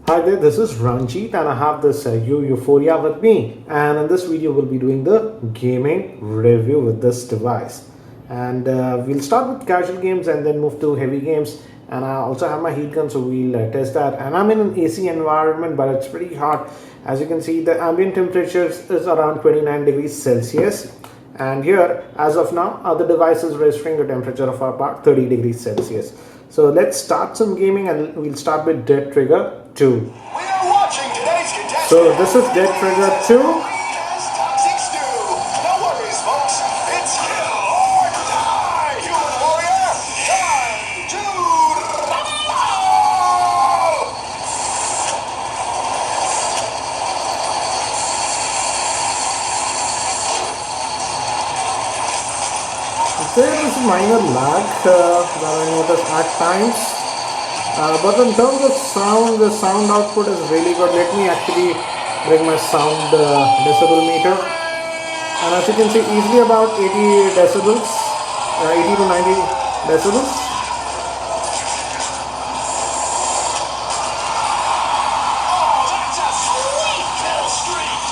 Hi there, this is Ranjit and I have this Yuphoria with me, and in this video we'll be doing the gaming review with this device. And we'll start with casual games and then move to heavy games, and I also have my heat gun, so we'll test that. And I'm in an AC environment, but it's pretty hot. As you can see, the ambient temperature is around 29 degrees Celsius, and here as of now the device is registering a temperature of about 30 degrees Celsius. So let's start some gaming, and we'll start with Dead Trigger 2. We are watching today's contestant. So this is Dead Trigger 2. Toxic stew. No worries, folks. It's kill or die, human warrior. Time to rumble. There is minor lag that I notice at times, but in terms of sound, the sound output is really good. Let me actually bring my sound decibel meter, and as you can see, easily about 80 decibels, 80 to 90 decibels. Oh, that's a sweet kill streak.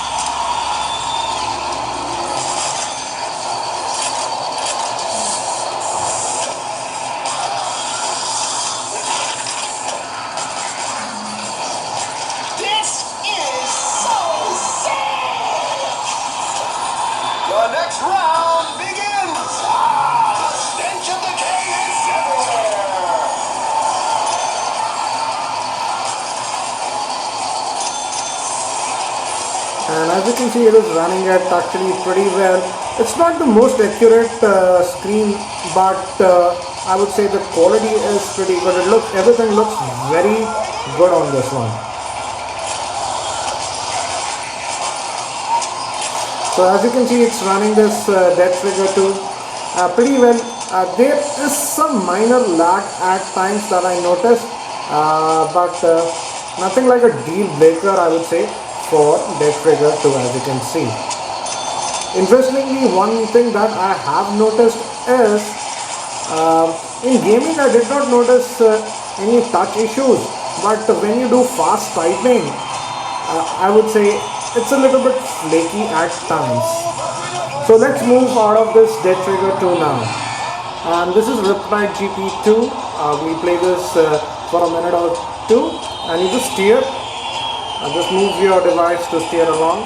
This is so sick. The next round begins. The stench of decay is everywhere. And as you can see, it is running at actually pretty well. It's not the most accurate screen, but I would say the quality is pretty good. Everything looks very good on this one. So as you can see, it's running this Dead Trigger 2 pretty well. There is some minor lag at times that I noticed, but nothing like a deal breaker, I would say, for Dead Trigger 2, as you can see. Interestingly, one thing that I have noticed is in gaming I did not notice any touch issues, but when you do fast typing, I would say it's a little bit flaky at times. So let's move out of this Dead Trigger 2 now. And this is Riptide GP2. We play this for a minute or two, and you just steer. Just move your device to steer along.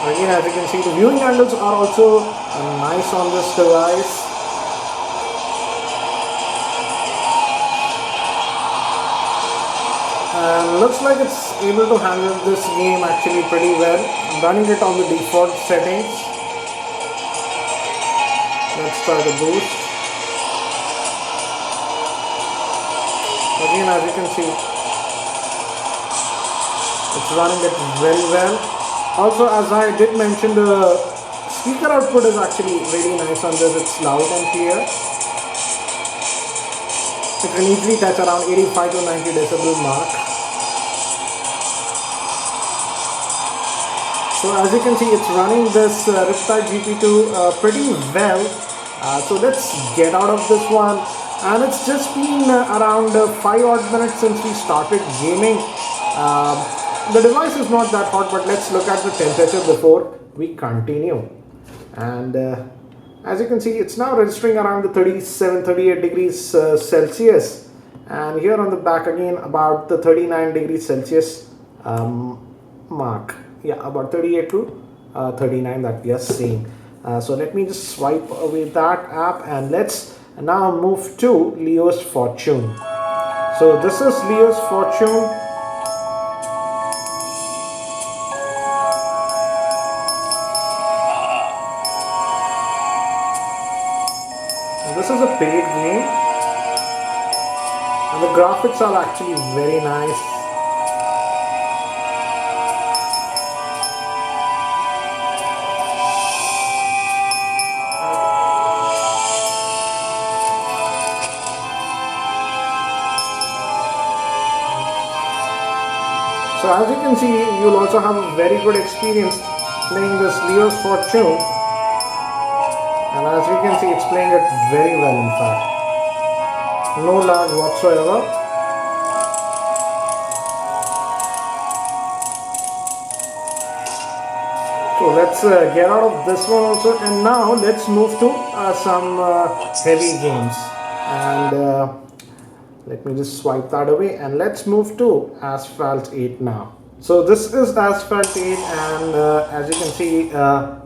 Again, as you can see, the viewing angles are also nice on this device. And looks like it's able to handle this game actually pretty well. I'm running it on the default settings. Let's try the boost. Again, as you can see, it's running it very well. Also, as I did mention, the speaker output is actually really nice on this. It's loud and clear. It can easily touch around 85 to 90 decibel mark. So as you can see, it's running this Riptide GP2 pretty well. So let's get out of this one. And it's just been around 5 odd minutes since we started gaming. The device is not that hot, but let's look at the temperature before we continue. And as you can see, it's now registering around the 37-38 degrees Celsius, and here on the back again about the 39 degrees Celsius mark. Yeah, about 38 to 39 that we are seeing. So let me just swipe away that app, and let's now move to Leo's Fortune. So this is Leo's Fortune. This is a paid game, and the graphics are actually very nice. So as you can see, you'll also have a very good experience playing this Leo's Fortune. And as you can see, it's playing it very well in fact. No lag whatsoever. So let's get out of this one also, and now let's move to some heavy games. And let me just swipe that away, and let's move to Asphalt 8 now. So this is Asphalt 8, and as you can see,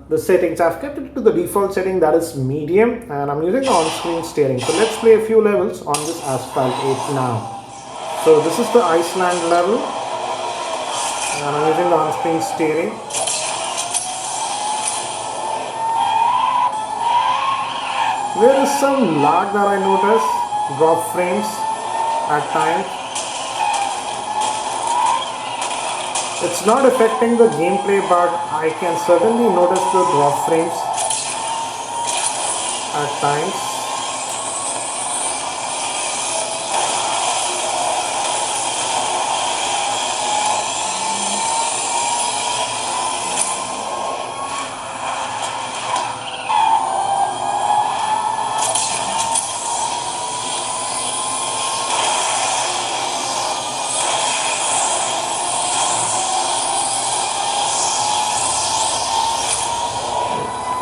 the settings, I've kept it to the default setting, that is medium, and I'm using on-screen steering. So let's play a few levels on this Asphalt 8 now. So this is the Iceland level, and I'm using the on-screen steering. There is some lag that I noticed, drop frames at times. It's not affecting the gameplay, but I can certainly notice the drop frames at times.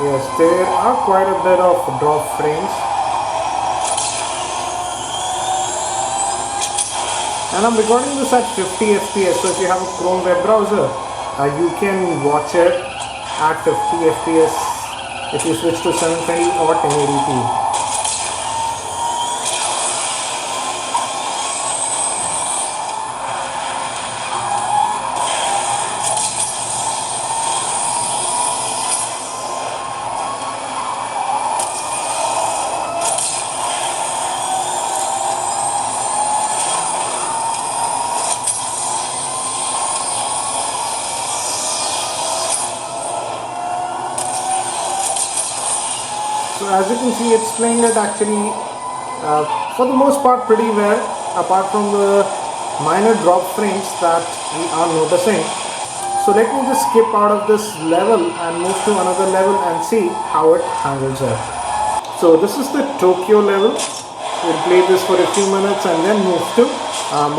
Yes, there are quite a bit of drop frames, and I'm recording this at 50 FPS. So if you have a Chrome web browser, you can watch it at 50 FPS if you switch to 720 or 1080p. So as you can see, it's playing it actually for the most part pretty well, apart from the minor drop frames that we are noticing. So let me just skip out of this level and move to another level and see how it handles it. So this is the Tokyo level. We'll play this for a few minutes and then move to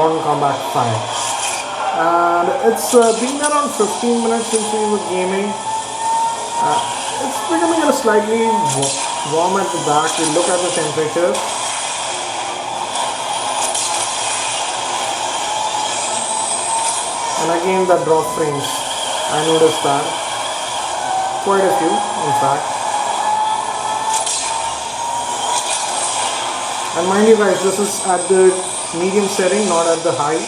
Mortal Kombat 5. And it's been around 15 minutes since we were gaming. It's becoming a slightly warm at the back. We look at the temperature. And again the drop frames. I noticed that. Quite a few, in fact. And mind you guys, this is at the medium setting, not at the high.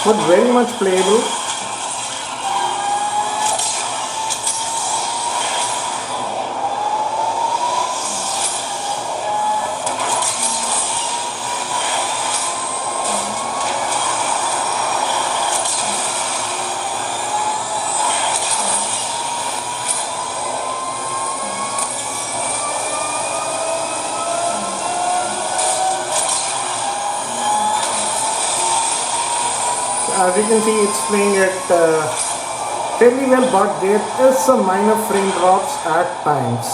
But very much playable. As you can see, it's playing it fairly well, but there is some minor frame drops at times.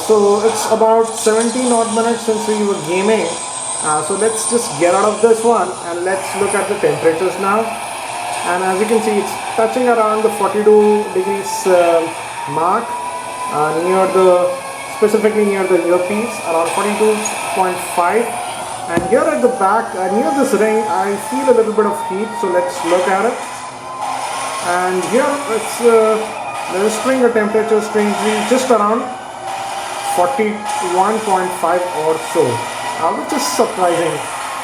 So it's about 17 odd minutes since we were gaming. So let's just get out of this one and let's look at the temperatures now. And as you can see, it's touching around the 42 degrees mark specifically near the earpiece, around 42.5. And here at the back, near this ring, I feel a little bit of heat, so let's look at it. And here it's registering a temperature strangely just around 41.5 or so, which is surprising.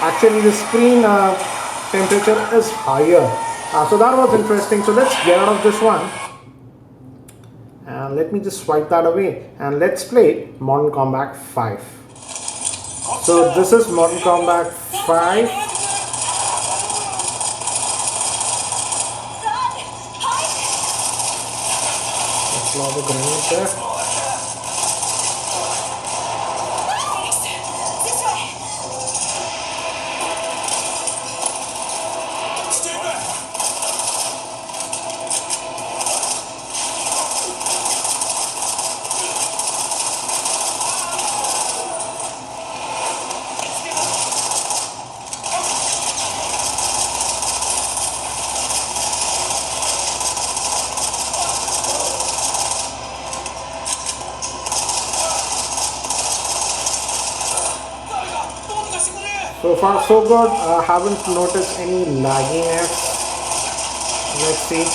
Actually, the screen temperature is higher. So that was interesting. So let's get out of this one. And let me just swipe that away and let's play Mortal Kombat 5. So this is Mortal Kombat 5. Let's load the grenade there. So far so good. Haven't noticed any lagginess. Let's see.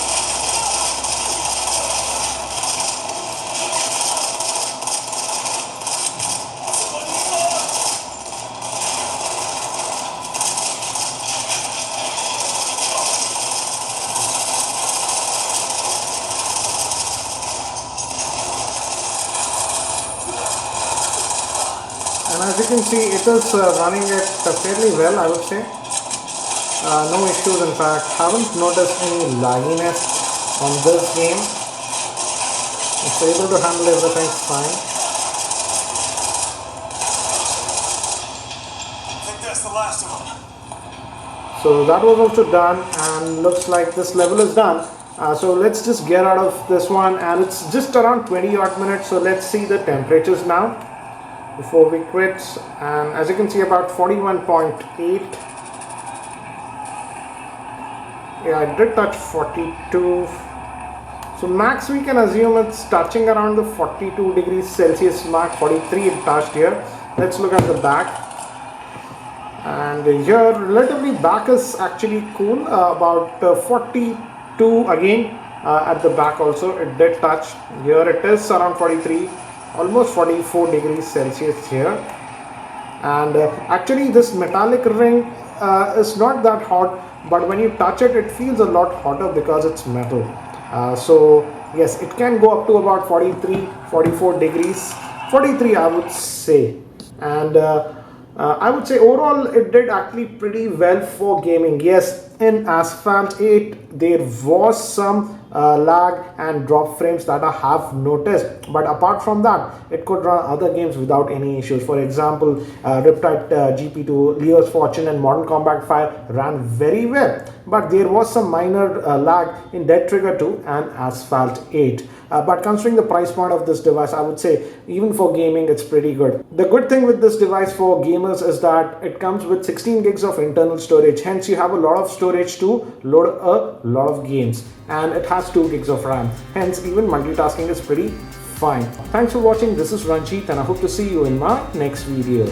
And as you can see, it is running it fairly well, I would say. No issues, in fact. Haven't noticed any lagginess on this game. It's able to handle everything fine. I think that's the last of them. So that was also done, and looks like this level is done. So let's just get out of this one, and it's just around 20 odd minutes. So let's see the temperatures now before we quit. And as you can see, about 41.8. Yeah, I did touch 42. So max we can assume it's touching around the 42 degrees Celsius mark. 43 it touched here. Let's look at the back. And here relatively back is actually cool, about 42 again. At the back also it did touch. Here it is around 43, almost 44 degrees Celsius here. And actually this metallic ring is not that hot, but when you touch it, it feels a lot hotter because it's metal. So yes, it can go up to about 43, 44 degrees, 43 I would say. And I would say overall it did actually pretty well for gaming. Yes, in Asphalt 8 there was some lag and drop frames that I have noticed, but apart from that it could run other games without any issues. For example, Riptide GP2, Leo's Fortune and Modern Combat 5 ran very well, but there was some minor lag in Dead Trigger 2 and Asphalt 8. But considering the price point of this device, I would say even for gaming it's pretty good. The good thing with this device for gamers is that it comes with 16 gigs of internal storage, hence you have a lot of storage to load a lot of games, and it has 2 gigs of RAM, hence even multitasking is pretty fine. Thanks for watching. This is Ranjit, and I hope to see you in my next video.